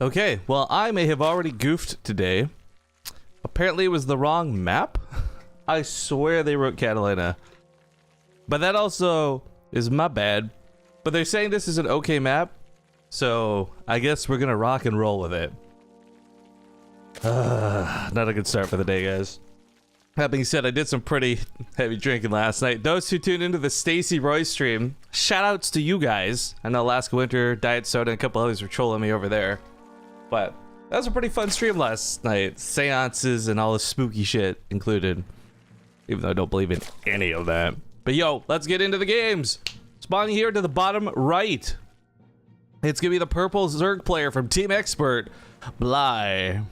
Okay, well, I may have already goofed today. Apparently it was the wrong map. I swear they wrote Catalina. But that also is my bad. But they're saying this is an okay map, so I guess we're gonna rock and roll with it. Not a good start for the day, guys. That being said, I did some pretty heavy drinking last night. Those who tuned into the Stacy Roy stream, shout outs to you guys. I know Alaska Winter, Diet Soda, and a couple others were trolling me over there. But that was a pretty fun stream last night. Seances and all the spooky shit included. Even though I don't believe in any of that. But yo, let's get into the games. Spawning here to the bottom right. It's gonna be the purple Zerg player from Team Expert, Bly.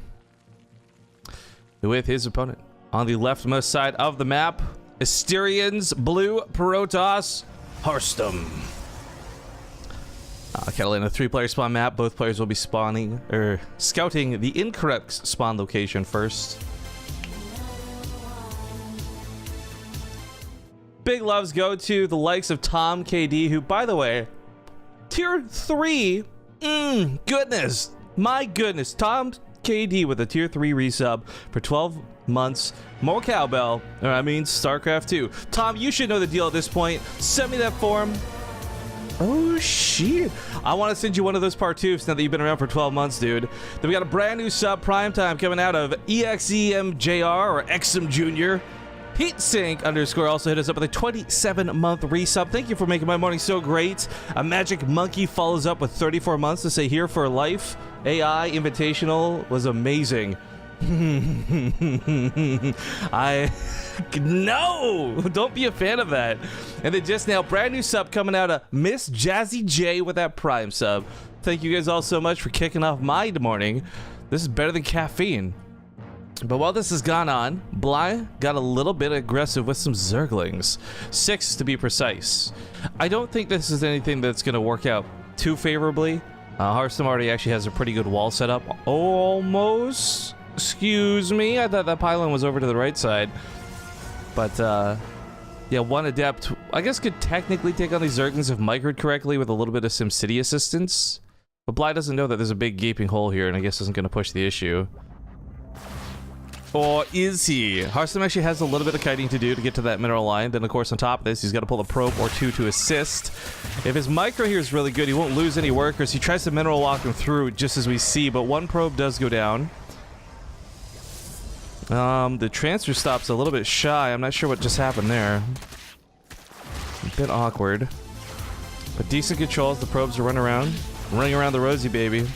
With his opponent. On the leftmost side of the map, Asterians, blue, Protoss, Harstem. Catalina 3-player spawn map. Both players will be scouting the incorrect spawn location first. Big loves go to the likes of Tom KD, who, by the way, tier 3. Goodness. My goodness. Tom KD with a tier 3 resub for 12 months. More cowbell. Or I mean, StarCraft 2. Tom, you should know the deal at this point. Send me that form. Oh, shit. I want to send you one of those partoofs now that you've been around for 12 months, dude. Then we got a brand new sub primetime coming out of EXEMJR or XM Jr. Heatsink _ also hit us up with a 27-month resub. Thank you for making my morning so great. A Magic Monkey follows up with 34 months to say here for life. AI Invitational was amazing. No, don't be a fan of that. And then just now, brand new sub coming out of Miss Jazzy J with that prime sub. Thank you guys all so much for kicking off my morning. This is better than caffeine. But while this has gone on, Bly got a little bit aggressive with some Zerglings. 6 to be precise. I don't think this is anything that's going to work out too favorably. Harstem already actually has a pretty good wall set up. Almost. Excuse me. I thought that pylon was over to the right side. But, yeah, one Adept, I guess, could technically take on these Zerglings if microed correctly with a little bit of SimCity assistance. But Bly doesn't know that there's a big gaping hole here and I guess isn't going to push the issue. Or is he? Harstem actually has a little bit of kiting to do to get to that mineral line. Then, of course, on top of this, he's got to pull a probe or two to assist. If his micro here is really good, he won't lose any workers. He tries to mineral walk them through, just as we see, but one probe does go down. The transfer stop's a little bit shy. I'm not sure what just happened there. A bit awkward. But decent controls. The probes are running around the rosy baby.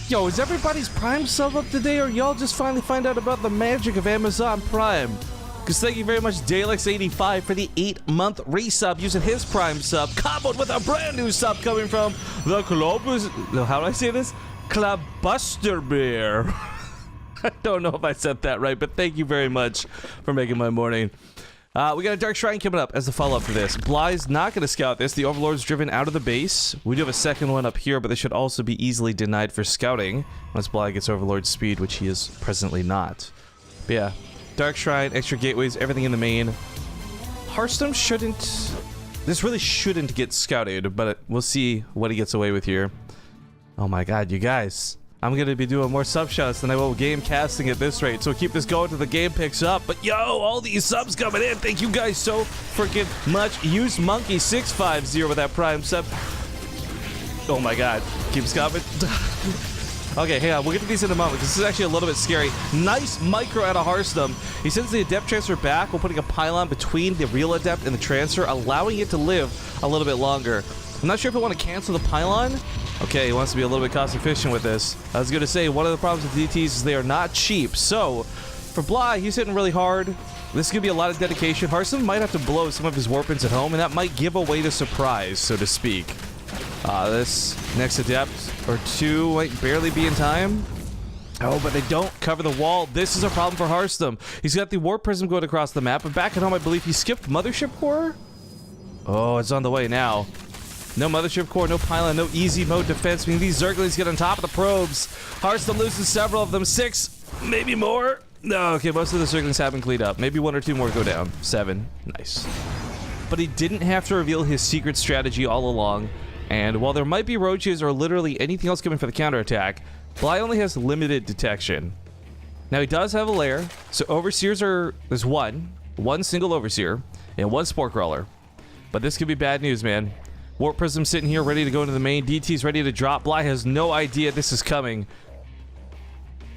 Yo, is everybody's Prime sub up today, or y'all just finally find out about the magic of Amazon Prime? Because thank you very much, Daleks85, for the 8-month resub using his Prime sub, comboed with a brand new sub coming from the how do I say this? Clubbuster Bear. I don't know if I said that right, but thank you very much for making my morning. We got a Dark Shrine coming up as the follow-up for this. Bly's not going to scout this. The Overlord's driven out of the base. We do have a second one up here, but this should also be easily denied for scouting once Bly gets Overlord speed, which he is presently not. But yeah, Dark Shrine, extra gateways, everything in the main. Harstem shouldn't... This really shouldn't get scouted, but we'll see what he gets away with here. Oh my god, you guys. I'm going to be doing more sub shots than I will game casting at this rate, so keep this going till the game picks up. But yo, all these subs coming in. Thank you guys so freaking much. Use Monkey 650 with that prime sub. Oh my god. Keeps coming. Okay, hang on. We'll get to these in a moment, because this is actually a little bit scary. Nice micro out of Harstem. He sends the Adept transfer back while putting a pylon between the real Adept and the transfer, allowing it to live a little bit longer. I'm not sure if I want to cancel the pylon. Okay, he wants to be a little bit cost efficient with this. I was going to say, one of the problems with DTs is they are not cheap. So, for Bly, he's hitting really hard. This is going to be a lot of dedication. Harstem might have to blow some of his warpins at home, and that might give away the surprise, so to speak. This next Adept or two might barely be in time. Oh, but they don't cover the wall. This is a problem for Harstem. He's got the Warp Prism going across the map, but back at home, I believe he skipped Mothership Core? Oh, it's on the way now. No Mothership Core, no pylon, no easy mode defense. I mean, these Zerglings get on top of the probes. Harstem loses several of them. 6, maybe more. No, okay, most of the Zerglings have been cleaned up. Maybe 1 or 2 more go down. 7, nice. But he didn't have to reveal his secret strategy all along. And while there might be roaches or literally anything else coming for the counterattack, Bly only has limited detection. Now he does have a lair, so overseers there's one single overseer, and one spore crawler. But this could be bad news, man. Warp Prism sitting here ready to go into the main. DT's ready to drop. Bly has no idea this is coming.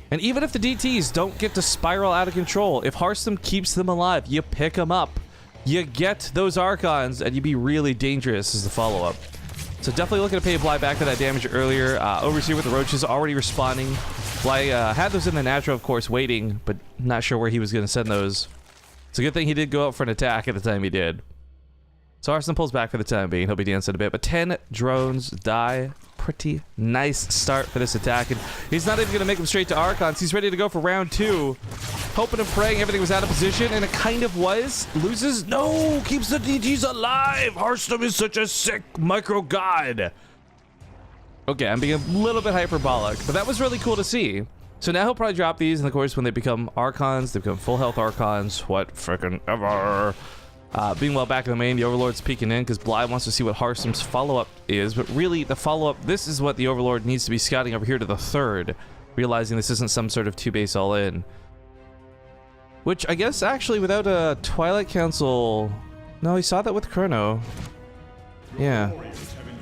And even if the DTs don't get to spiral out of control, if Harstem keeps them alive, you pick them up. You get those Archons, and you'd be really dangerous as the follow-up. So definitely looking to pay Bly back for that damage earlier. Overseer with the roaches already responding. Bly had those in the natural, of course, waiting, but not sure where he was going to send those. It's a good thing he did go out for an attack at the time he did. So Harstem pulls back for the time being. He'll be dancing a bit, but 10 drones die. Pretty nice start for this attack, and he's not even going to make them straight to Archons. He's ready to go for round 2. Hoping and praying everything was out of position, and it kind of was. Loses? No! Keeps the DTs alive! Harstem is such a sick micro god! Okay, I'm being a little bit hyperbolic, but that was really cool to see. So now he'll probably drop these, and of course when they become Archons, they become full health Archons. What frickin' ever! Being well back in the main, the Overlord's peeking in because Bly wants to see what Harstem's follow-up is, but really the follow-up, this is what the Overlord needs to be scouting over here to the 3rd, realizing this isn't some sort of 2-base all-in. Which I guess actually without a Twilight Council, no, he saw that with Chrono. Yeah.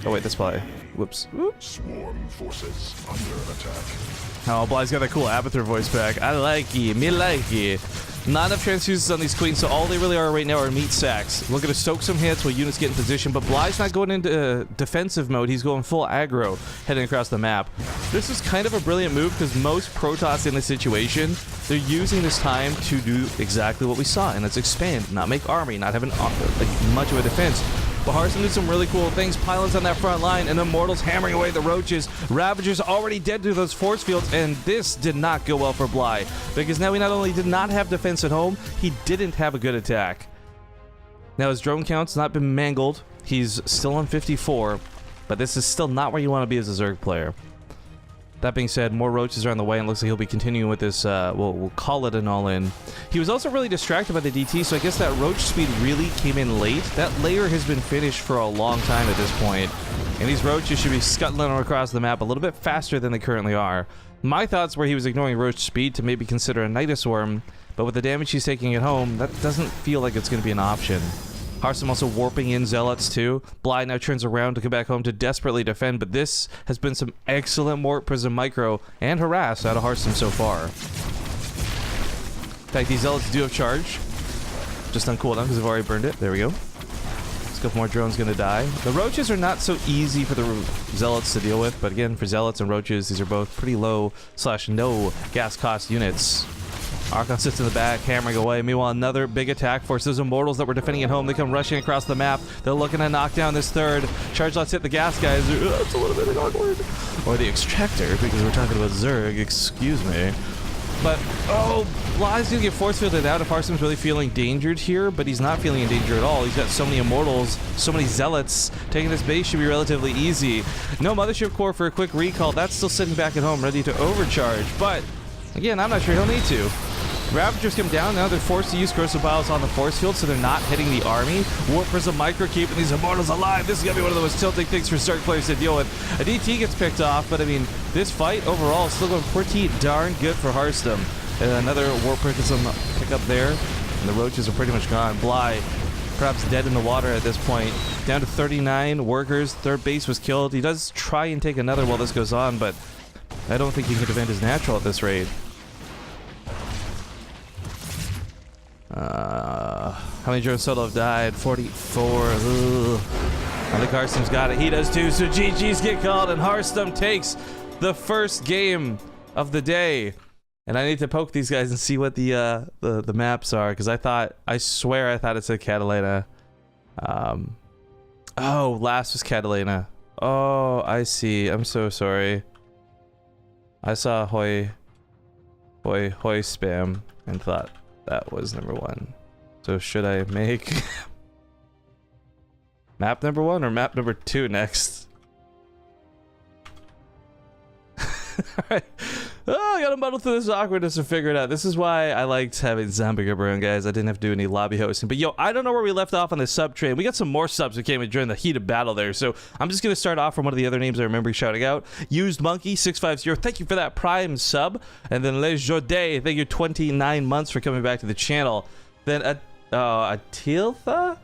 Oh wait, that's Bly. Whoops. Swarm forces under attack. Oh, Bly's got that cool Abathur voice back. I like it, me like it. Not enough transfuses on these queens, so all they really are right now are meat sacks. Looking to soak some hits while units get in position, but Bly's not going into defensive mode. He's going full aggro, heading across the map. This is kind of a brilliant move because most Protoss in this situation, they're using this time to do exactly what we saw, and that's expand, not make army, not having like, much of a defense. But Harstem did some really cool things. Pylons on that front line, and Immortals hammering away the roaches. Ravagers already dead to those force fields, and this did not go well for Bly. Because now he not only did not have defense at home, he didn't have a good attack. Now his drone count's not been mangled. He's still on 54, but this is still not where you want to be as a Zerg player. That being said, more roaches are on the way, and looks like he'll be continuing with this, we'll call it an all-in. He was also really distracted by the DT, so I guess that roach speed really came in late. That layer has been finished for a long time at this point, and these roaches should be scuttling across the map a little bit faster than they currently are. My thoughts were he was ignoring roach speed to maybe consider a Nidus Worm, but with the damage he's taking at home, that doesn't feel like it's going to be an option. Harstem also warping in Zealots too. Bly now turns around to come back home to desperately defend, but this has been some excellent Warp Prism Micro and Harass out of Harstem so far. In fact, these Zealots do have charge. Just on cooldown because I've already burned it. There we go. Let's go for more drones gonna die. The Roaches are not so easy for the Zealots to deal with, but again, for Zealots and Roaches, these are both pretty low / no gas cost units. Archon sits in the back, hammering away. Meanwhile, another big attack force. Those Immortals that were defending at home, they come rushing across the map. They're looking to knock down this 3rd. Charge lots hit the gas guys. It's a little bit awkward. Or the Extractor, because we're talking about Zerg. Excuse me. But, oh, Bly's gonna get force fielded out if Harstem's really feeling endangered here, but he's not feeling in danger at all. He's got so many Immortals, so many Zealots. Taking this base should be relatively easy. No Mothership Core for a quick recall. That's still sitting back at home, ready to overcharge. But, again, I'm not sure he'll need to. Ravagers come down, now they're forced to use Corrosive Biles on the force field, so they're not hitting the army. Warp Prism Micro keeping these Immortals alive. This is going to be one of the most tilting things for Zerg players to deal with. A DT gets picked off, but I mean, this fight overall is still going pretty darn good for Harstem. And another Warp Prism pick up there, and the Roaches are pretty much gone. Bly, perhaps dead in the water at this point. Down to 39 workers, 3rd base was killed. He does try and take another while this goes on, but I don't think he can defend his natural at this rate. How many drones total have died? 44. Ugh. I think Harstem's got it. He does too. So GG's get called, and Harstem takes the first game of the day. And I need to poke these guys and see what the maps are, because I swear I thought it said Catalina. Oh, last was Catalina. Oh, I see. I'm so sorry. I saw Hoi spam and thought that was number 1. So should I make map number 1 or map number 2 next? Alright. Oh, I gotta gotta muddle through this awkwardness and figure it out. This is why I liked having Zombie Grubber on, guys. I didn't have to do any lobby hosting. But yo, I don't know where we left off on the sub train. We got some more subs that came in during the heat of battle there. So I'm just gonna start off from one of the other names I remember shouting out. Used Monkey 650. Thank you for that Prime sub. And then Les Jorday, thank you 29 months for coming back to the channel. Then Atiltha,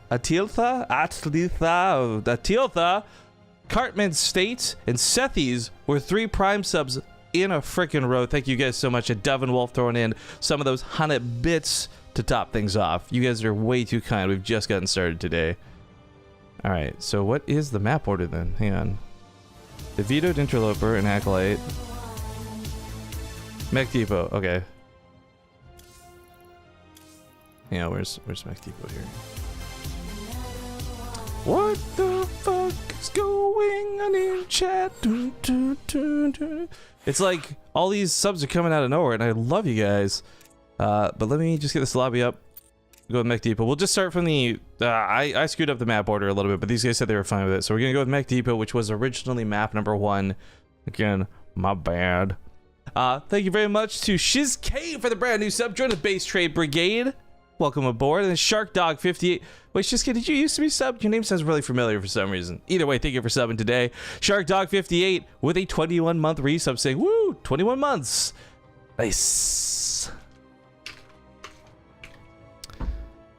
Cartman State, and Sethies were 3 Prime subs in a frickin' row. Thank you guys so much. And Devin Wolf throwing in some of those 100 bits to top things off. You guys are way too kind. We've just gotten started today. All right, so what is the map order then? Hang on. The Vetoed Interloper and Acolyte. Mech Depot, okay. Yeah, where's Mech Depot here? What the fuck is going on in chat? Dun, dun, dun, dun. It's like all these subs are coming out of nowhere, and I love you guys. But let me just get this lobby up. Go with Mech Depot. We'll just start from the... I screwed up the map order a little bit, but these guys said they were fine with it. So we're going to go with Mech Depot, which was originally map number 1. Again, my bad. Thank you very much to Shiz K for the brand new sub. Join the Base Trade Brigade. Welcome aboard. And then Shark Dog 58. Wait, Shizuke, did you used to be subbed? Your name sounds really familiar for some reason. Either way, thank you for subbing today. Shark Dog 58 with a 21-month resub saying, woo, 21 months. Nice.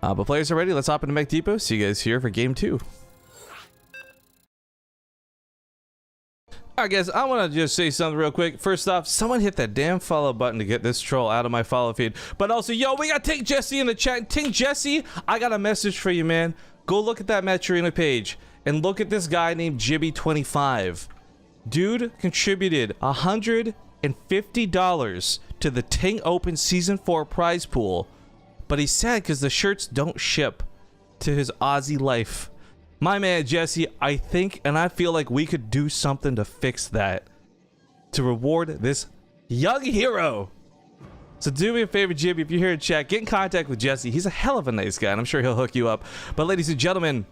But players are ready. Let's hop into Mech Depot. See you guys here for game 2. Alright guys, I want to just say something real quick. First off, someone hit that damn follow button to get this troll out of my follow feed. But also, yo, we got Ting Jesse in the chat. Ting Jesse, I got a message for you, man. Go look at that Maturina page and look at this guy named Jibby25. Dude contributed $150 to the Ting Open Season 4 prize pool. But he's sad because the shirts don't ship to his Aussie life. My man Jesse, I think and I feel like we could do something to fix that, to reward this young hero. So do me a favor, Jibby, if you're here in chat, get in contact with Jesse. He's a hell of a nice guy, and I'm sure he'll hook you up. But ladies and gentlemen,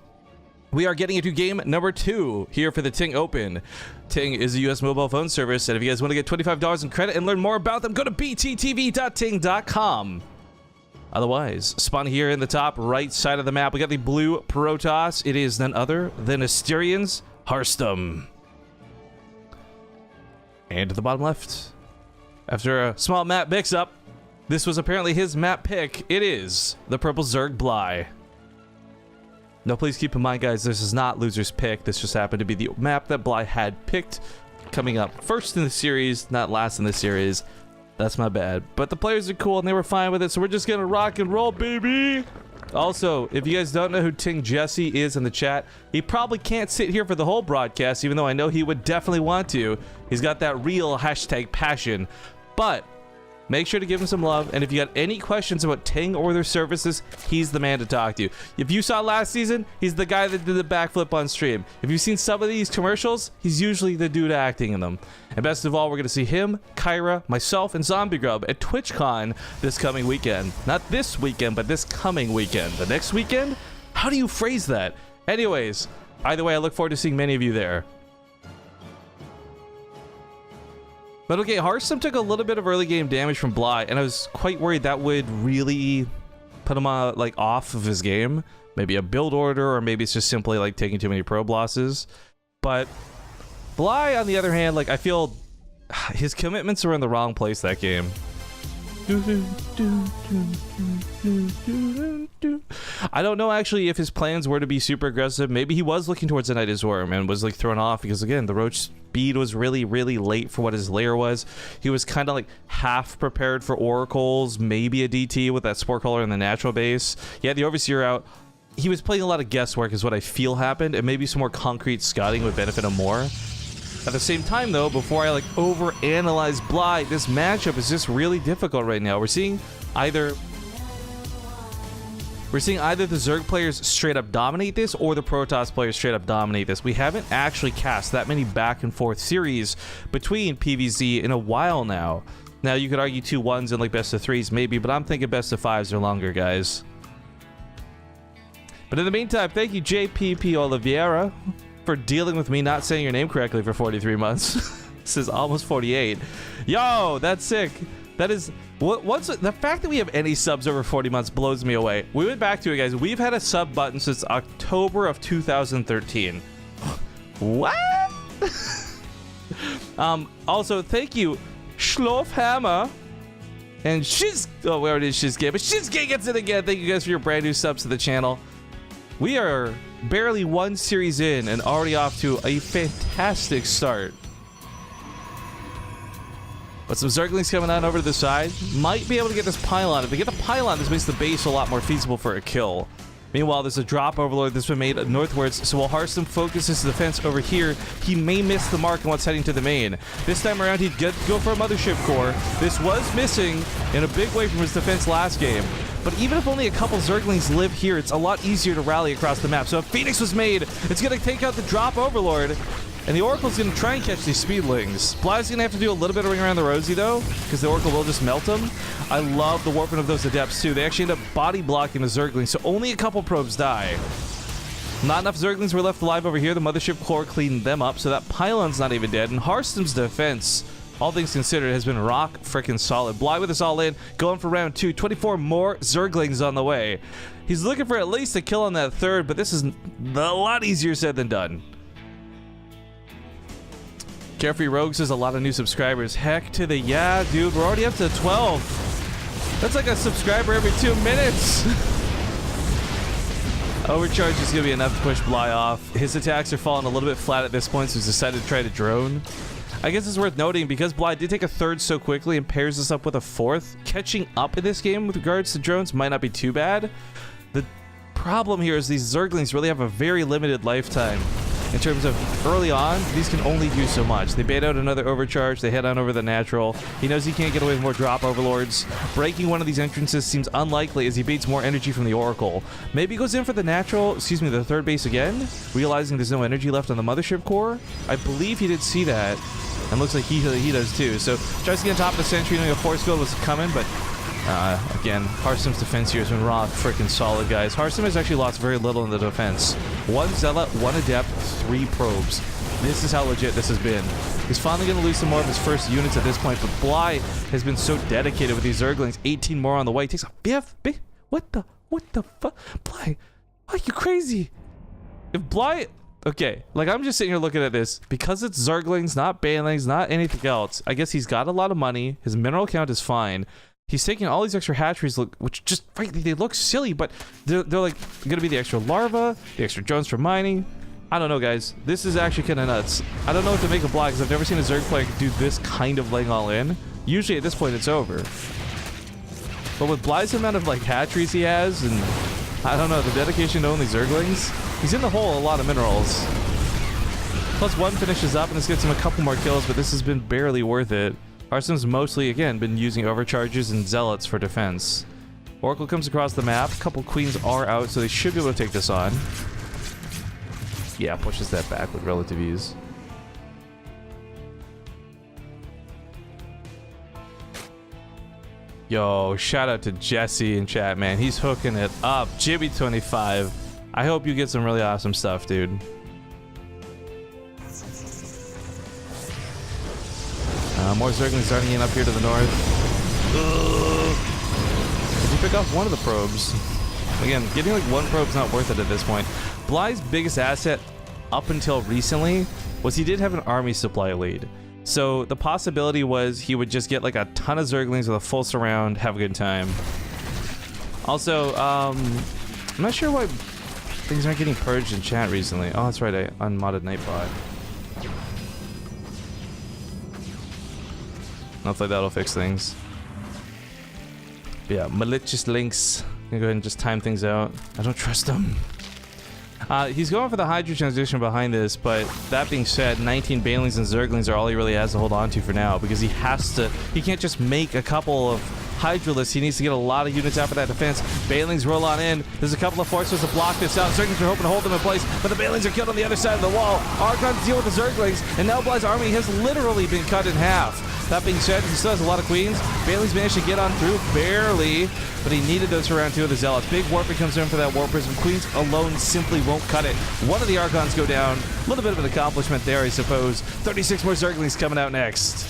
we are getting into game number 2 here for the Ting Open. Ting is a US mobile phone service, and if you guys want to get $25 in credit and learn more about them, go to bttv.ting.com. Otherwise, spawn here in the top right side of the map. We got the blue Protoss. It is none other than Asterian's Harstem. And to the bottom left, after a small map mix-up, this was apparently his map pick. It is the purple Zerg Bly. Now, please keep in mind, guys, this is not loser's pick. This just happened to be the map that Bly had picked, coming up first in the series, not last in the series. That's my bad. But the players are cool and they were fine with it, so we're just gonna rock and roll, baby! Also, if you guys don't know who Ting Jesse is in the chat, he probably can't sit here for the whole broadcast, even though I know he would definitely want to. He's got that real hashtag passion. But make sure to give him some love, and if you got any questions about Ting or their services, he's the man to talk to. If you saw last season, he's the guy that did the backflip on stream. If you've seen some of these commercials, he's usually the dude acting in them. And best of all, we're going to see him, Kyra, myself, and Zombie Grub at TwitchCon this coming weekend. Not this weekend, but this coming weekend. The next weekend? How do you phrase that? Anyways, either way, I look forward to seeing many of you there. But okay, Harstem took a little bit of early game damage from Bly, and I was quite worried that would really put him like off of his game. Maybe a build order, or maybe it's just simply like taking too many probe losses. But Bly, on the other hand, like I feel his commitments were in the wrong place that game. I don't know actually if his plans were to be super aggressive. Maybe he was looking towards the Night's Worm and was like thrown off because again the roach speed was really late for what his lair was. He was kind of like half prepared for oracles, maybe a DT with that sport color in the natural base. He had the overseer out. He was playing a lot of guesswork is what I feel happened, and maybe some more concrete scouting would benefit him more. At the same time, though, before I like overanalyze Bly, this matchup is just really difficult right now. We're seeing either the Zerg players straight up dominate this, or the Protoss players straight up dominate this. We haven't actually cast that many back and forth series between PvZ in a while now. Now you could argue 2-1s and like best of 3s maybe, but I'm thinking best of 5s or longer, guys. But in the meantime, thank you JPP Oliveira for dealing with me not saying your name correctly for 43 months. Says almost 48. Yo, that's sick. That is what's the fact that we have any subs over 40 months blows me away. We went back to it, guys. We've had a sub button since October of 2013. What? Also, thank you, Schlofhammer. And oh, we already did Shizgay, but Shizgay gets it again. Thank you guys for your brand new subs to the channel. We are barely one series in and already off to a fantastic start. But some Zerglings coming on over to the side. Might be able to get this pylon. If we get the pylon, this makes the base a lot more feasible for a kill. Meanwhile, there's a drop overlord that's been made northwards, so while Harstem focuses his defense over here, he may miss the mark on what's heading to the main. This time around, he'd go for a mothership core. This was missing in a big way from his defense last game. But even if only a couple Zerglings live here, it's a lot easier to rally across the map. So if Phoenix was made, it's going to take out the drop overlord. And the Oracle's going to try and catch these Speedlings. Bly's going to have to do a little bit of ring around the rosy, though, because the Oracle will just melt him. I love the warping of those Adepts, too. They actually end up body blocking the Zerglings, so only a couple probes die. Not enough Zerglings were left alive over here. The Mothership Core cleaned them up, so that pylon's not even dead. And Harstem's defense, all things considered, has been rock freaking solid. Bly with us all in, going for round 2. 24 more Zerglings on the way. He's looking for at least a kill on that third, but this is a lot easier said than done. Carefree Rogues has a lot of new subscribers. Heck to the yeah, dude. We're already up to 12. That's like a subscriber every 2 minutes. Overcharge is going to be enough to push Bly off. His attacks are falling a little bit flat at this point, so he's decided to try to drone. I guess it's worth noting, because Bly did take a third so quickly and pairs this up with a fourth, catching up in this game with regards to drones might not be too bad. The problem here is these Zerglings really have a very limited lifetime. In terms of early on, these can only do so much. They bait out another overcharge, they head on over the natural. He knows he can't get away with more drop overlords. Breaking one of these entrances seems unlikely as he baits more energy from the Oracle. Maybe he goes in for the natural, the third base again, realizing there's no energy left on the Mothership Core. I believe he did see that, and looks like he does too. So tries to get on top of the sentry, knowing a force field was coming, but again, Harstem's defense here has been rock freaking solid, guys. Harstem has actually lost very little in the defense. 1 Zealot, 1 Adept, 3 probes. This is how legit this has been. He's finally going to lose some more of his first units at this point, but Bly has been so dedicated with these Zerglings. 18 more on the way. He takes a biff. What the fuck? Bly, are you crazy? If Bly... Okay, like I'm just sitting here looking at this. Because it's Zerglings, not Banelings, not anything else. I guess he's got a lot of money. His mineral count is fine. He's taking all these extra hatcheries, which just, frankly, they look silly, but they're like going to be the extra larva, the extra drones for mining. I don't know, guys. This is actually kind of nuts. I don't know what to make of Bly, because I've never seen a Zerg player do this kind of laying all in. Usually at this point it's over. But with Bly's amount of like hatcheries he has, and I don't know, the dedication to only Zerglings, he's in the hole a lot of minerals. +1 finishes up, and this gets him a couple more kills, but this has been barely worth it. Harstem's mostly, again, been using overcharges and zealots for defense. Oracle comes across the map. A couple queens are out, so they should be able to take this on. Yeah, pushes that back with relative ease. Yo, shout out to Jesse in chat, man. He's hooking it up. Jibby25. I hope you get some really awesome stuff, dude. More Zerglings starting in up here to the north. Did you pick off one of the probes? Again, getting like 1 probe's not worth it at this point. Bly's biggest asset up until recently was he did have an army supply lead. So the possibility was he would just get like a ton of Zerglings with a full surround, have a good time. Also, I'm not sure why things aren't getting purged in chat recently. Oh, that's right, I unmodded Nightbot. Hopefully that'll fix things. But yeah, malicious links. I'm gonna go ahead and just time things out. I don't trust him. He's going for the Hydra transition behind this, but that being said, 19 Banelings and Zerglings are all he really has to hold on to for now, because he can't just make a couple of Hydralists. He needs to get a lot of units after that defense. Banelings roll on in. There's a couple of forces to block this out. Zerglings are hoping to hold them in place, but the Banelings are killed on the other side of the wall. Archons deal with the Zerglings, and now Bly's army has literally been cut in half. That being said, he still has a lot of queens. Bailey's managed to get on through, barely, but he needed those for round 2 of the Zealots. Big warping comes in for that Warp Prism. Queens alone simply won't cut it. One of the Archons go down. A little bit of an accomplishment there, I suppose. 36 more Zerglings coming out next.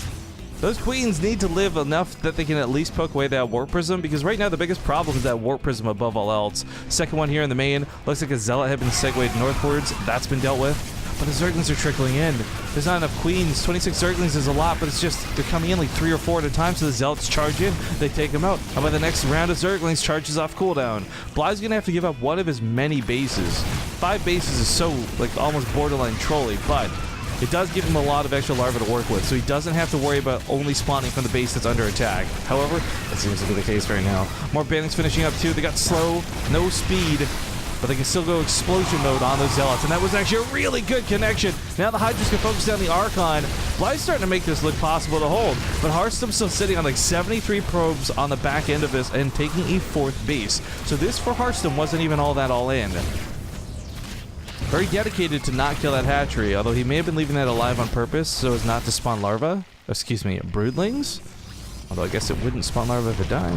Those queens need to live enough that they can at least poke away that Warp Prism, because right now the biggest problem is that Warp Prism above all else. Second one here in the main. Looks like a Zealot had been segued northwards. That's been dealt with. But the Zerglings are trickling in. There's not enough queens. 26 Zerglings is a lot, but it's just they're coming in like 3 or 4 at a time, so the Zealots charge in. They take them out. And by the next round of Zerglings, charges off cooldown. Bly's going to have to give up one of his many bases. 5 bases is so, like, almost borderline trolly, but it does give him a lot of extra larvae to work with, so he doesn't have to worry about only spawning from the base that's under attack. However, that seems to be the case right now. More bandings finishing up too. They got slow, no speed, but they can still go explosion mode on those Zealots, and that was actually a really good connection. Now the Hydras can focus down the Archon. Bly's starting to make this look possible to hold, but Harstem's still sitting on like 73 probes on the back end of this and taking a 4th base. So this for Harstem wasn't even all that all in. Very dedicated to not kill that hatchery, although he may have been leaving that alive on purpose so as not to spawn larvae. Excuse me, broodlings? Although I guess it wouldn't spawn larvae if it died.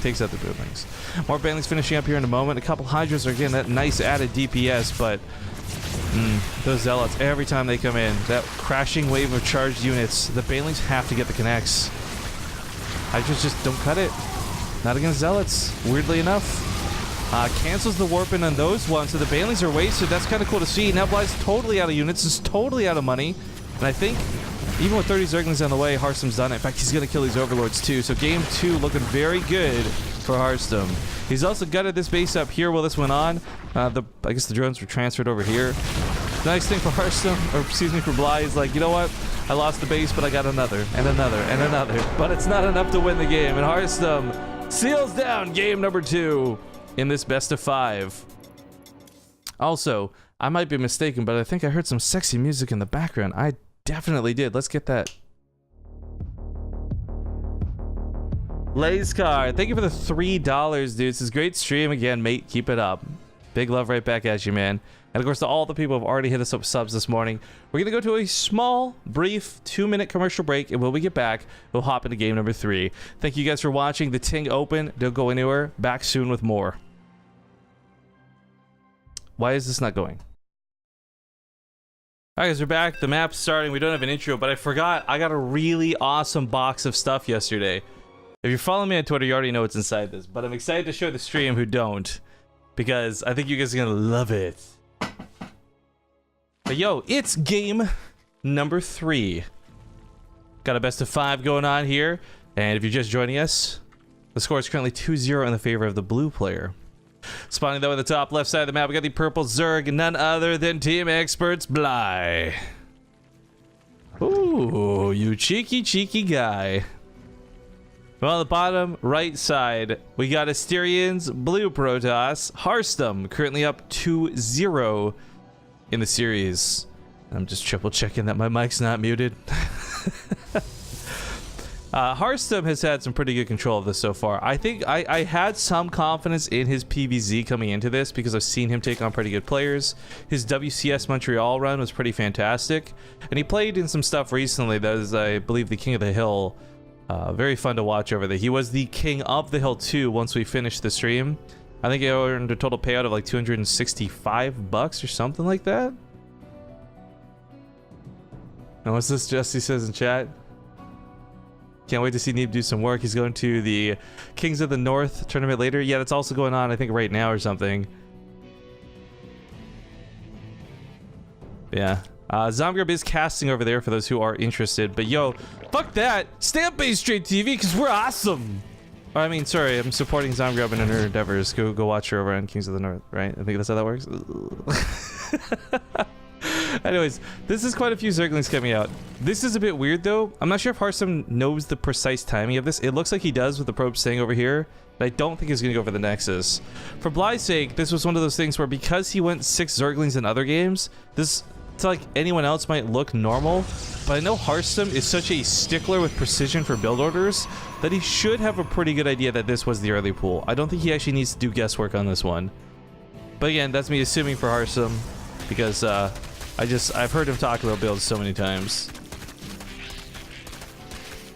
Takes out the broodlings. More banelings finishing up here in a moment. A couple Hydras are getting that nice added DPS, but those Zealots, every time they come in, that crashing wave of charged units, the banelings have to get the connects. Hydras just don't cut it. Not against Zealots, weirdly enough. Cancels the warping on those ones, so the banelings are wasted. That's kind of cool to see. Now Bly's totally out of units, is totally out of money, and I think even with 30 Zerglings on the way, Harstem's done it. In fact, he's going to kill these Overlords too. So game 2 looking very good for Harstem. He's also gutted this base up here while this went on. I guess the drones were transferred over here. Nice thing for Harstem, or excuse me, for Bly, is like, you know what? I lost the base, but I got another, and another, and another. But it's not enough to win the game, and Harstem seals down game number 2 in this best of 5. Also, I might be mistaken, but I think I heard some sexy music in the background. I definitely did. Let's get that. Lazecar, thank you for the $3, dude. This is a great stream again, mate. Keep it up. Big love right back at you, man. And of course, to all the people who have already hit us up with subs this morning, we're going to go to a small, brief 2-minute commercial break, and when we get back, we'll hop into game number 3. Thank you guys for watching the Ting Open. Don't go anywhere. Back soon with more. Why is this not going? Alright guys, we're back. The map's starting. We don't have an intro, but I forgot I got a really awesome box of stuff yesterday. If you're following me on Twitter, you already know what's inside this, but I'm excited to show the stream who don't, because I think you guys are gonna love it. But yo, it's game number 3. Got a best of 5 going on here, and if you're just joining us, the score is currently 2-0 in the favor of the blue player. Spawning though at the top left side of the map, we got the purple Zerg, none other than Team Experts Bly. Ooh, you cheeky guy. Well, on the bottom right side, we got Asterians, blue Protoss, Harstem, currently up 2-0 in the series. I'm just triple checking that my mic's not muted. Harstem has had some pretty good control of this so far. I think I had some confidence in his PvZ coming into this because I've seen him take on pretty good players. His WCS Montreal run was pretty fantastic. And he played in some stuff recently that is, I believe, the King of the Hill. Very fun to watch over there. He was the King of the Hill too once we finished the stream. I think he earned a total payout of like $265 or something like that. And what's this Jesse says in chat? Can't wait to see Neeb do some work. He's going to the Kings of the North tournament later. Yeah, that's also going on, I think, right now or something. Yeah. Zomgrub is casting over there for those who are interested. But yo, fuck that. Stay up BaseTradeTV because we're awesome. Or, I mean, sorry, I'm supporting Zomgrub in her endeavors. Go watch her over on Kings of the North, right? I think that's how that works. Anyways, this is quite a few Zerglings coming out. This is a bit weird though. I'm not sure if Harstem knows the precise timing of this. It looks like he does with the probe staying over here, but I don't think he's going to go for the Nexus. For Bly's sake, this was one of those things where because he went 6 Zerglings in other games, this, to like anyone else, might look normal, but I know Harstem is such a stickler with precision for build orders that he should have a pretty good idea that this was the early pool. I don't think he actually needs to do guesswork on this one. But again, that's me assuming for Harstem, because I've heard him talk about builds so many times.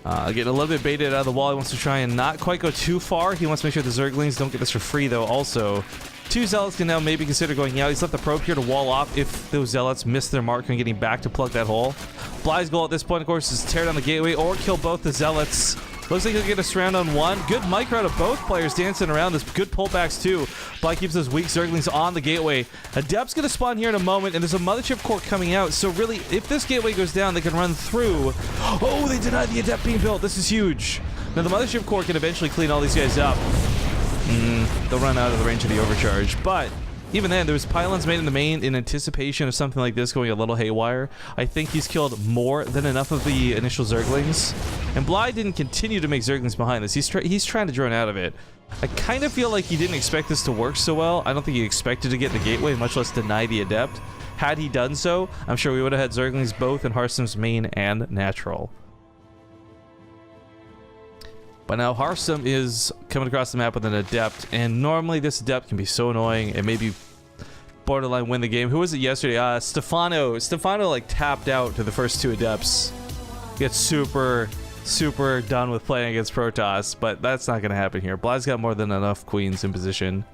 Getting a little bit baited out of the wall. He wants to try and not quite go too far. He wants to make sure the Zerglings don't get this for free, though, also. 2 Zealots can now maybe consider going out. He's left the probe here to wall off if those Zealots miss their mark and getting back to plug that hole. Bly's goal at this point, of course, is to tear down the gateway or kill both the Zealots. Looks like he'll get a surround on one. Good micro out of both players dancing around this. Good pullbacks, too. Bly keeps those weak Zerglings on the gateway. Adept's going to spawn here in a moment, and there's a Mothership core coming out. So really, if this gateway goes down, they can run through. Oh, they denied the Adept being built. This is huge. Now, the Mothership core can eventually clean all these guys up. They'll run out of the range of the overcharge. But even then, there was pylons made in the main in anticipation of something like this going a little haywire. I think he's killed more than enough of the initial Zerglings. And Bly didn't continue to make Zerglings behind this. He's trying to drone out of it. I kind of feel like he didn't expect this to work so well. I don't think he expected to get the gateway, much less deny the Adept. Had he done so, I'm sure we would have had Zerglings both in Harstem's main and natural. But now Harstem is coming across the map with an Adept, and normally this Adept can be so annoying and maybe borderline win the game. Who was it yesterday? Stefano. Stefano like tapped out to the first 2 Adepts. Gets super done with playing against Protoss, but that's not going to happen here. Bly's got more than enough queens in position.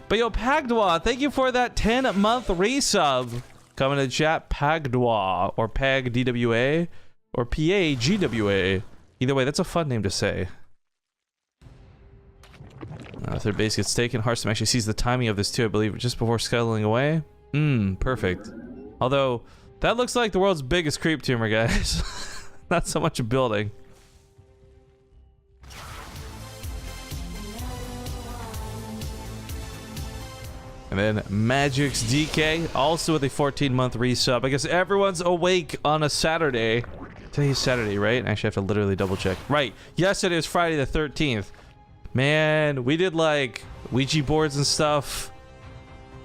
But yo, Pagdwa, thank you for that 10-month resub. Coming to chat, Pagdwa, or Pag-DWA, or P-A-G-W-A. Either way, that's a fun name to say. Third base gets taken. Harstem actually sees the timing of this too, I believe, just before scuttling away. Perfect. Although, that looks like the world's biggest creep tumor, guys. Not so much a building. And then Magic's DK, also with a 14-month resub. I guess everyone's awake on a Saturday. Today's Saturday, right? Actually, I have to literally double check. Right. Yesterday was Friday the 13th. Man, we did like Ouija boards and stuff.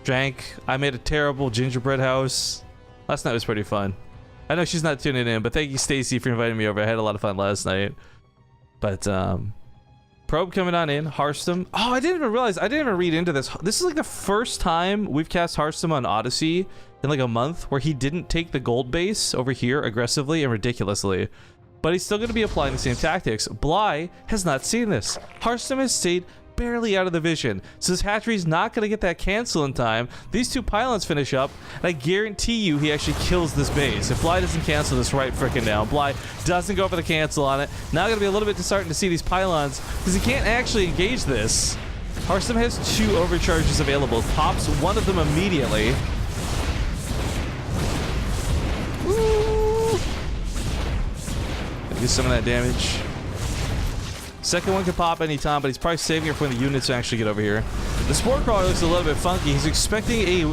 Drank. I made a terrible gingerbread house. Last night was pretty fun. I know she's not tuning in, but thank you, Stacy, for inviting me over. I had a lot of fun last night. But, Probe coming on in. Harstem. Oh, I didn't even realize. I didn't even read into this. This is like the first time we've cast Harstem on Odyssey in like a month where he didn't take the gold base over here aggressively and ridiculously. But he's still going to be applying the same tactics. Bly has not seen this. Harstem has stayed barely out of the vision. So this hatchery's not going to get that cancel in time. These 2 pylons finish up, and I guarantee you he actually kills this base. If Bly doesn't cancel this right frickin' now, Bly doesn't go for the cancel on it. Now going to be a little bit starting to see these pylons, because he can't actually engage this. Harstem has 2 overcharges available. Pops one of them immediately. Woo! Get some of that damage. Second one could pop anytime, but he's probably saving it for when the units actually get over here. The Spore Crawler looks a little bit funky. He's expecting a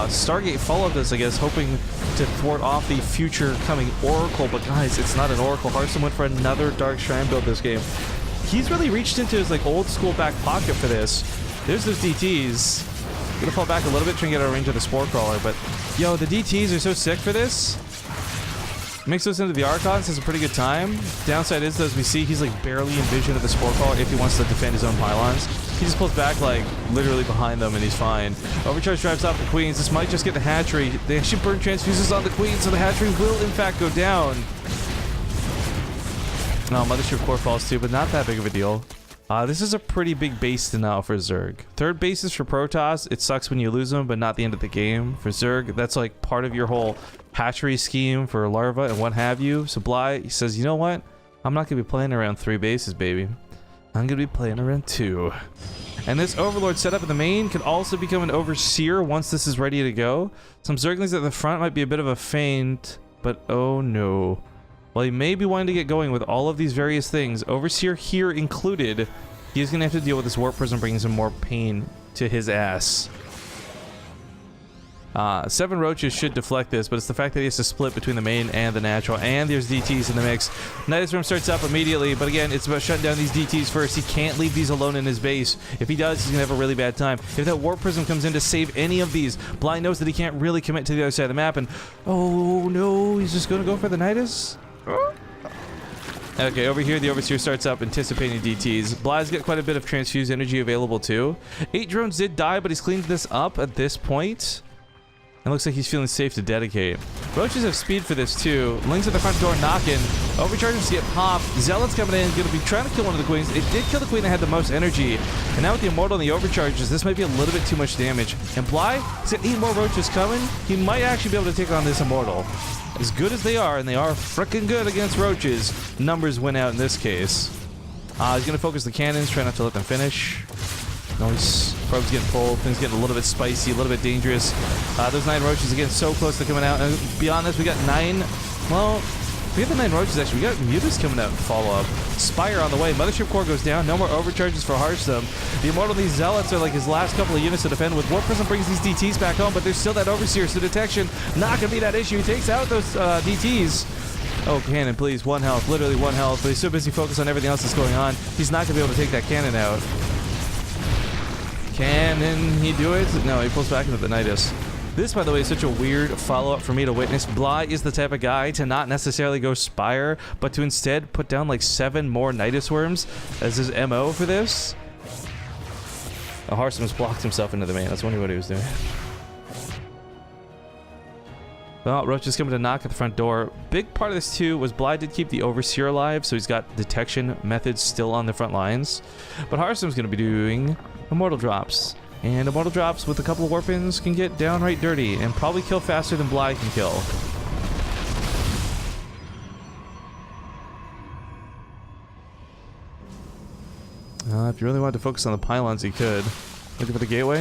Stargate follow-up this, I guess, hoping to thwart off the future coming Oracle. But guys, it's not an Oracle. Harstem went for another Dark Shrine build this game. He's really reached into his like old school back pocket for this. There's those DTs. Gonna fall back a little bit, trying to get out of range of the Spore Crawler. But yo, the DTs are so sick for this. Mix those into the Archons, has a pretty good time. Downside is, though, as we see, he's like barely in vision of the Spore Crawler if he wants to defend his own pylons. He just pulls back like literally behind them and he's fine. Overcharge drives off the Queens. This might just get the hatchery. They actually burn transfuses on the Queens, so the hatchery will in fact go down. No, Mothership Core falls too, but not that big of a deal. This is a pretty big base to now for Zerg. Third base is for Protoss. It sucks when you lose them, but not the end of the game. For Zerg, that's like part of your whole hatchery scheme for larva and what have you. So Bly, he says, you know what? I'm not going to be playing around 3 bases, baby. I'm going to be playing around 2. And this Overlord setup in the main could also become an Overseer once this is ready to go. Some Zerglings at the front might be a bit of a feint, but oh no. While he may be wanting to get going with all of these various things, Overseer here included, he's going to have to deal with this Warp Prism bringing some more pain to his ass. 7 roaches should deflect this, but it's the fact that he has to split between the main and the natural, and there's DTs in the mix. Nidus Rim starts up immediately, but again, it's about shutting down these DTs first. He can't leave these alone in his base. If he does, he's gonna have a really bad time. If that Warp Prism comes in to save any of these, Bly knows that he can't really commit to the other side of the map, and oh no, he's just gonna go for the Nidus? Okay, over here the Overseer starts up anticipating DTs. Bly's got quite a bit of transfuse energy available too. 8 drones did die, but he's cleaned this up at this point. It looks like he's feeling safe to dedicate. Roaches have speed for this too. Lings at the front door knocking. Overcharges get popped. Zealot's coming in, going to be trying to kill one of the queens. It did kill the queen that had the most energy. And now with the immortal and the overcharges, this might be a little bit too much damage. And Bly, he's got 8 more roaches coming. He might actually be able to take on this immortal. As good as they are, and they are freaking good against roaches, numbers win out in this case. He's going to focus the cannons, try not to let them finish. Nice. Probe's getting pulled. Things getting a little bit spicy, a little bit dangerous. Those 9 roaches again so close to coming out. And beyond this, we got 9. Well, we got the 9 roaches actually. We got Mutas coming out and follow up. Spire on the way. Mothership core goes down. No more overcharges for Harstem. The immortal, these zealots are like his last couple of units to defend with. Warp Prism brings these DTs back home, but there's still that overseer, so detection not gonna be that issue. He takes out those DTs. Oh, cannon, please. 1 health. Literally 1 health. But he's so busy focused on everything else that's going on. He's not gonna be able to take that cannon out. Can he do it? No, he pulls back into the Nidus. This, by the way, is such a weird follow-up for me to witness. Bly is the type of guy to not necessarily go Spire, but to instead put down like 7 more Nidus Worms as his MO for this. Oh, Harstem's blocked himself into the main. That's only what he was doing. Well, Roach is coming to knock at the front door. Big part of this, too, was Bly did keep the Overseer alive, so he's got detection methods still on the front lines. But Harstem's going to be doing Immortal Drops. And Immortal Drops with a couple of Warpins can get downright dirty and probably kill faster than Bly can kill. If you really wanted to focus on the pylons, you could. Looking for the gateway?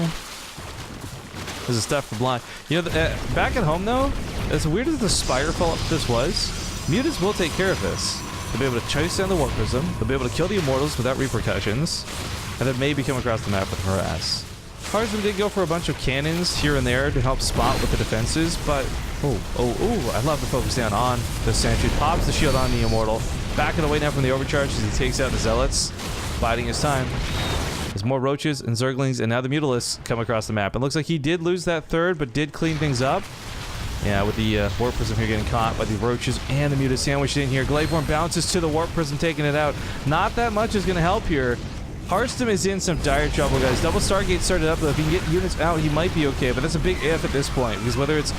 This is stuff for Bly. You know, back at home, though, as weird as the Spire follow-up this was, Mutas will take care of this. They'll be able to chase down the Warp Prism, they'll be able to kill the Immortals without repercussions, and then maybe come across the map with harass. Harstem did go for a bunch of cannons here and there to help spot with the defenses, but I love the focus down on the sentry. Pops the shield on the Immortal, backing away now from the overcharge as he takes out the Zealots, biding his time. There's more Roaches and Zerglings, and now the Mutalisks come across the map. It looks like he did lose that third, but did clean things up. Yeah, with the Warp Prism here getting caught by the Roaches and the Mutas sandwiched in here. Gladeworm bounces to the Warp Prism, taking it out. Not that much is going to help here. Harstem is in some dire trouble, guys. Double Stargate started up, though. If he can get units out, he might be okay, but that's a big if at this point, because whether it's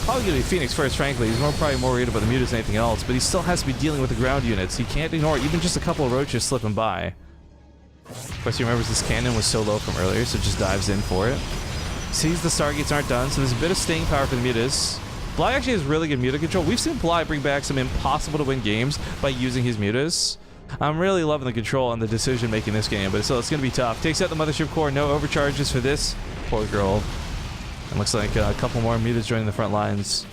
probably going to be Phoenix first, frankly. He's probably more worried about the Mutas than anything else, but he still has to be dealing with the ground units. He can't ignore even just a couple of Roaches slipping by. Of course, he remembers this cannon was so low from earlier, so just dives in for it. Sees the Stargates aren't done, so there's a bit of staying power for the Mutas. Bly actually has really good Muta control. We've seen Bly bring back some impossible to win games by using his Mutas. I'm really loving the control and the decision making this game, but so it's going to be tough. Takes out the Mothership core, no overcharges for this poor girl. And looks like a couple more Mutas joining the front lines.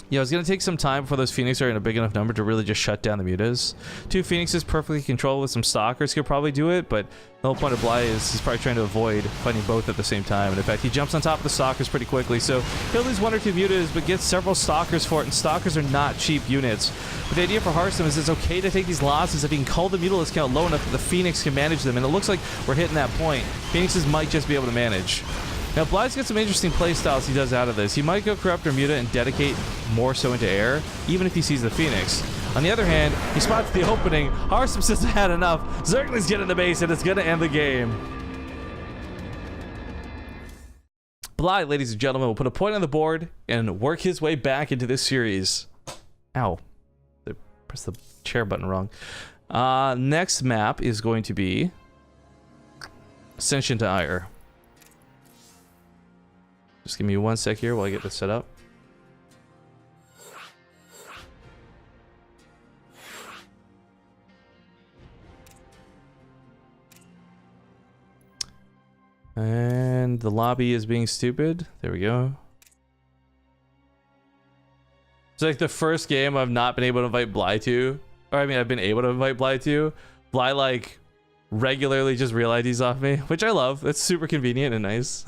Yeah, it's going to take some time before those Phoenix are in a big enough number to really just shut down the Mutas. 2 Phoenixes perfectly controlled with some Stalkers could probably do it, but the whole point of Bly is he's probably trying to avoid fighting both at the same time. And in fact, he jumps on top of the Stalkers pretty quickly, so he'll lose 1 or 2 Mutas, but gets several Stalkers for it, and Stalkers are not cheap units. But the idea for Harstem is it's okay to take these losses if he can cull the Mutalist count low enough that the Phoenix can manage them, and it looks like we're hitting that point. Phoenixes might just be able to manage. Now, Bly's got some interesting playstyles he does out of this. He might go Corruptor Muta and dedicate more so into air, even if he sees the Phoenix. On the other hand, he spots the opening. Harstem says I had enough. Zerglings get in the base, and it's going to end the game. Bly, ladies and gentlemen, will put a point on the board and work his way back into this series. Ow. I pressed the chair button wrong. Next map is going to be Ascension to Ire. Just give me 1 sec here while I get this set up. And the lobby is being stupid. There we go. It's like the first game I've not been able to invite Bly to. Or I mean, I've been able to invite Bly to. Bly like regularly just real IDs off me, which I love. That's super convenient and nice.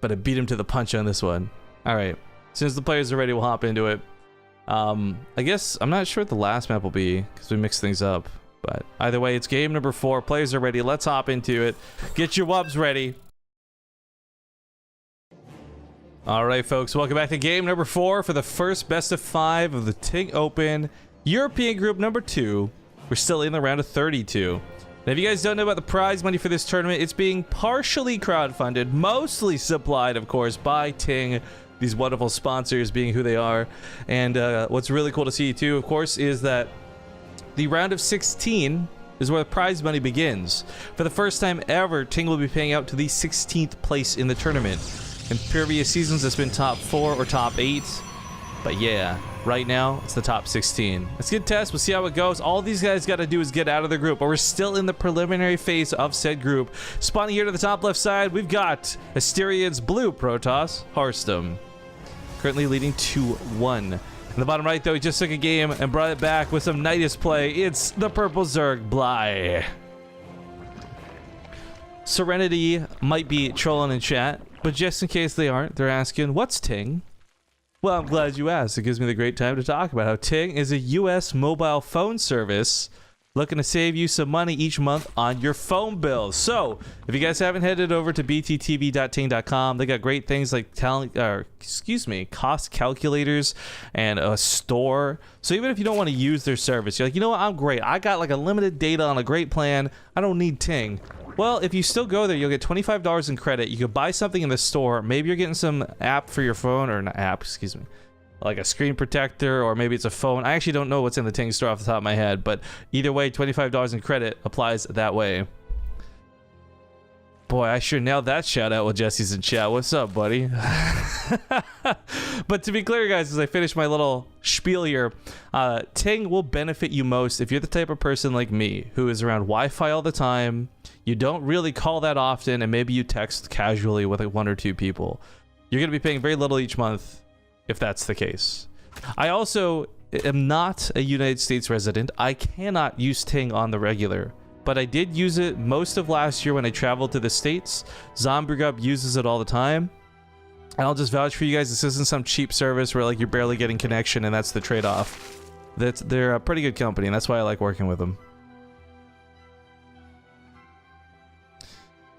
But I beat him to the punch on this one. All right, as soon as the players are ready, we'll hop into it. I guess I'm not sure what the last map will be because we mixed things up. But either way, it's game number 4. Players are ready. Let's hop into it. Get your wubs ready. All right, folks, welcome back to game number 4 for the first best of 5 of the TING Open European Group number 2. We're still in the round of 32. Now, if you guys don't know about the prize money for this tournament, it's being partially crowdfunded, mostly supplied, of course, by TING, these wonderful sponsors being who they are. And what's really cool to see, too, of course, is that the round of 16 is where the prize money begins. For the first time ever, TING will be paying out to the 16th place in the tournament. In previous seasons, it's been top 4 or top 8. But yeah, right now, it's the top 16. Let's get a test. We'll see how it goes. All these guys got to do is get out of the group, but we're still in the preliminary phase of said group. Spawning here to the top left side, we've got Asteriad's blue Protoss, Harstem, currently leading 2-1. In the bottom right, though, he just took a game and brought it back with some Nidus play. It's the purple Zerg, Bly. Serenity might be trolling in chat, but just in case they aren't, they're asking, what's TING? Well, I'm glad you asked. It gives me the great time to talk about how TING is a US mobile phone service looking to save you some money each month on your phone bill. So, if you guys haven't headed over to bttv.ting.com, they got great things like cost calculators and a store. So even if you don't want to use their service, you're like, you know what, I'm great. I got like a limited data on a great plan. I don't need TING. Well, if you still go there, you'll get $25 in credit. You could buy something in the store. Maybe you're getting some app for your phone, or an app, excuse me, like a screen protector, or maybe it's a phone. I actually don't know what's in the TING store off the top of my head, but either way, $25 in credit applies that way. Boy, I sure nailed that shout out while Jesse's in chat. What's up, buddy? But to be clear, guys, as I finish my little spiel here, TING will benefit you most if you're the type of person like me who is around Wi-Fi all the time. You don't really call that often, and maybe you text casually with like 1 or 2 people. You're going to be paying very little each month if that's the case. I also am not a United States resident. I cannot use TING on the regular, but I did use it most of last year when I traveled to the States. Zombrigup uses it all the time. And I'll just vouch for you guys, this isn't some cheap service where like you're barely getting connection and that's the trade-off. They're a pretty good company, and that's why I like working with them.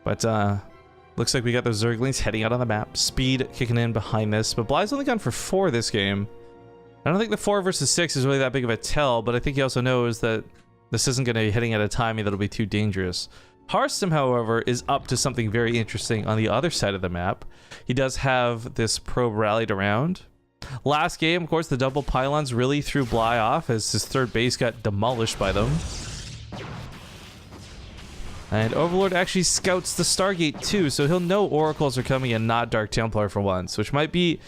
But looks like we got those Zerglings heading out on the map. Speed kicking in behind this, but Bly's only gone for 4 this game. I don't think the 4 versus 6 is really that big of a tell, but I think he also knows that this isn't going to be hitting at a timing that'll be too dangerous. Harstem, however, is up to something very interesting on the other side of the map. He does have this probe rallied around. Last game, of course, the double pylons really threw Bly off as his third base got demolished by them. And Overlord actually scouts the Stargate too, so he'll know Oracles are coming and not Dark Templar for once, which might be...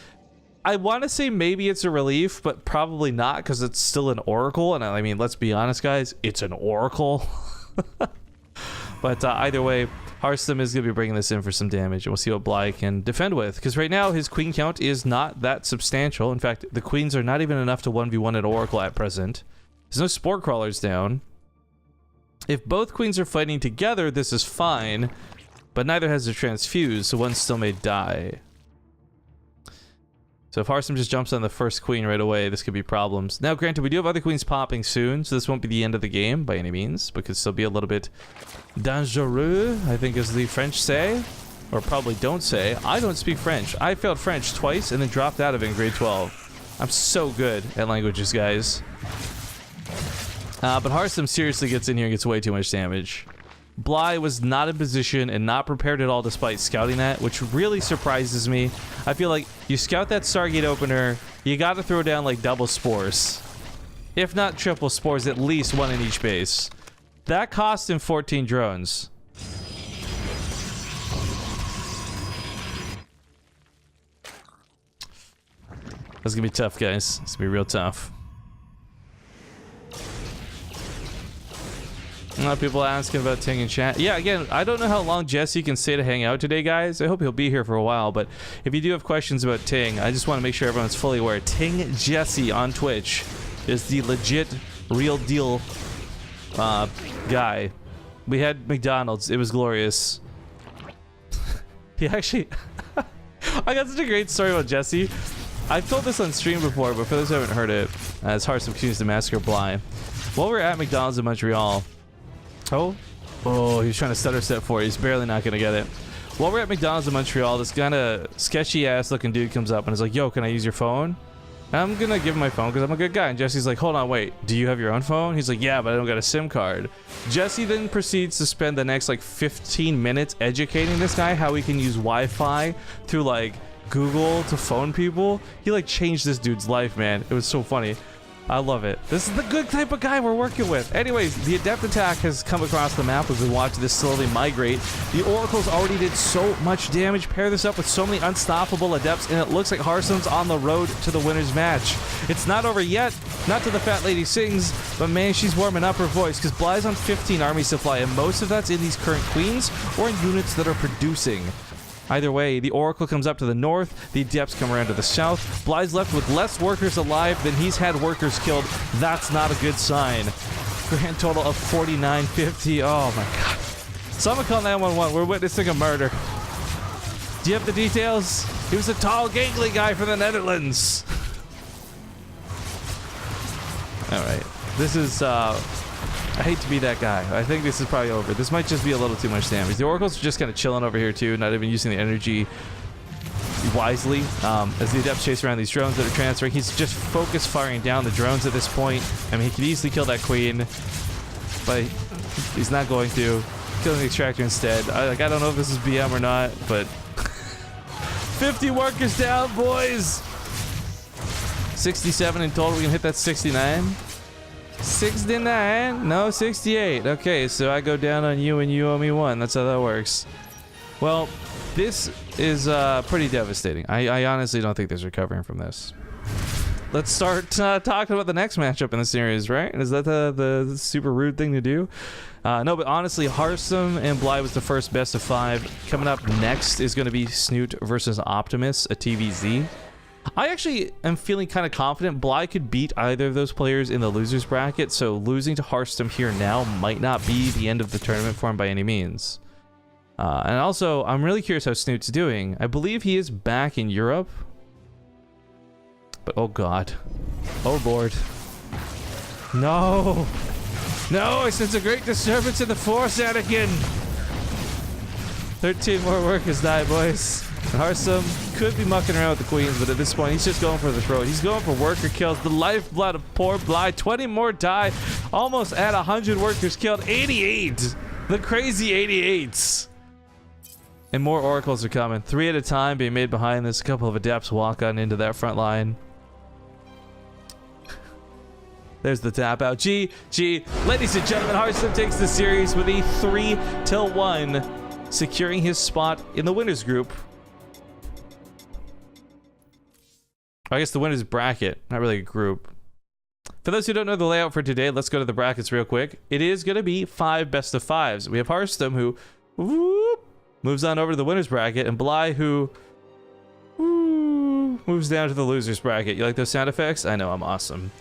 I want to say maybe it's a relief, but probably not, because it's still an Oracle, and I mean, let's be honest, guys, it's an Oracle. But either way, Harstem is going to be bringing this in for some damage, and we'll see what Bly can defend with, because right now his queen count is not that substantial. In fact, the queens are not even enough to 1v1 an Oracle at present. There's no Spore Crawlers down. If both queens are fighting together, this is fine, but neither has a transfuse, so one still may die. So if Harstem just jumps on the first queen right away, this could be problems. Now, granted, we do have other queens popping soon, so this won't be the end of the game by any means, but could still be a little bit dangereux, I think as the French say, or probably don't say. I don't speak French. I failed French twice and then dropped out of it in grade 12. I'm so good at languages, guys. But Harstem seriously gets in here and gets way too much damage. Bly was not in position and not prepared at all despite scouting that, which really surprises me. I feel like you scout that Stargate opener, you gotta throw down like double spores. If not triple spores, at least 1 in each base. That cost him 14 drones. That's gonna be tough, guys. It's gonna be real tough. A lot of people asking about TING in chat. Yeah, again, I don't know how long Jesse can stay to hang out today, guys. I hope he'll be here for a while, but if you do have questions about TING, I just want to make sure everyone's fully aware. TING Jesse on Twitch is the legit, real deal guy. We had McDonald's. It was glorious. He actually... I got such a great story about Jesse. I've told this on stream before, but for those who haven't heard it, as Harstem continues to massacre Bly. While we're at McDonald's in Montreal... Oh, he was trying to stutter step for it. He's barely not going to get it. While we're at McDonald's in Montreal, this kind of sketchy ass looking dude comes up and is like, yo, can I use your phone? I'm gonna give him my phone because I'm a good guy. And Jesse's like, hold on, wait, do you have your own phone? He's like, yeah, but I don't got a SIM card. Jesse then proceeds to spend the next like 15 minutes educating this guy how he can use Wi-Fi through like Google to phone people. He like changed this dude's life, man. It was so funny. I love it. This is the good type of guy we're working with. Anyways, the Adept attack has come across the map as we watch this slowly migrate. The Oracles already did so much damage. Pair this up with so many unstoppable Adepts, and it looks like Harstem's on the road to the winner's match. It's not over yet. Not till the fat lady sings, but man, she's warming up her voice because Bly's on 15 army supply, and most of that's in these current queens or in units that are producing. Either way, the Oracle comes up to the north, the Adepts come around to the south. Bly's left with less workers alive than he's had workers killed. That's not a good sign. Grand total of 4950. Oh my god. Someone call 911. We're witnessing a murder. Do you have the details? He was a tall, gangly guy from the Netherlands. Alright. This is, I hate to be that guy. I think this is probably over. This might just be a little too much damage. The Oracles are just kind of chilling over here too, not even using the energy wisely. As the Adepts chase around these drones that are transferring, he's just focus firing down the drones at this point. I mean, he could easily kill that queen, but he's not going to. Killing the extractor instead. I don't know if this is BM or not, but 50 workers down, boys. 67 in total. We can hit that 69. 69? No, 68. Okay, so I go down on you and you owe me 1. That's how that works. Well, this is pretty devastating. I honestly don't think there's recovering from this. Let's start talking about the next matchup in the series, right? Is that the super rude thing to do? No, but honestly, Harstem and Bly was the first best of 5. Coming up next is going to be Snoot versus Optimus, a TvZ. I actually am feeling kind of confident Bly could beat either of those players in the losers bracket, so losing to Harstem here now might not be the end of the tournament for him by any means. And also, I'm really curious how Snoot's doing. I believe he is back in Europe. But oh god. Oh lord. No! No, I sense a great disturbance in the force, Anakin! 13 more workers die, boys. Harstem could be mucking around with the queens, but at this point, he's just going for the throat. He's going for worker kills. The lifeblood of poor Bly. 20 more die. Almost at 100 workers killed. 88! The crazy 88s. And more Oracles are coming. 3 at a time being made behind this. A couple of Adepts walk on into that front line. There's the tap out. GG. Ladies and gentlemen, Harstem takes the series with a 3-1, securing his spot in the winners group. I guess the winners bracket, not really a group. For those who don't know the layout for today, let's go to the brackets real quick. It is going to be 5 best of 5s. We have Harstem, who whoop, moves on over to the winners bracket, and Bly, who moves down to the losers bracket. You like those sound effects? I know, I'm awesome.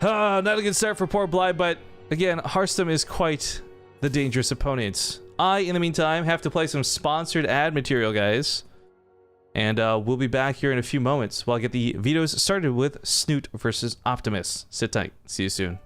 Not a good start for poor Bly, but again, Harstem is quite the dangerous opponent. In the meantime, have to play some sponsored ad material, guys. And we'll be back here in a few moments while I get the vetoes started with Snoot versus Optimus. Sit tight. See you soon.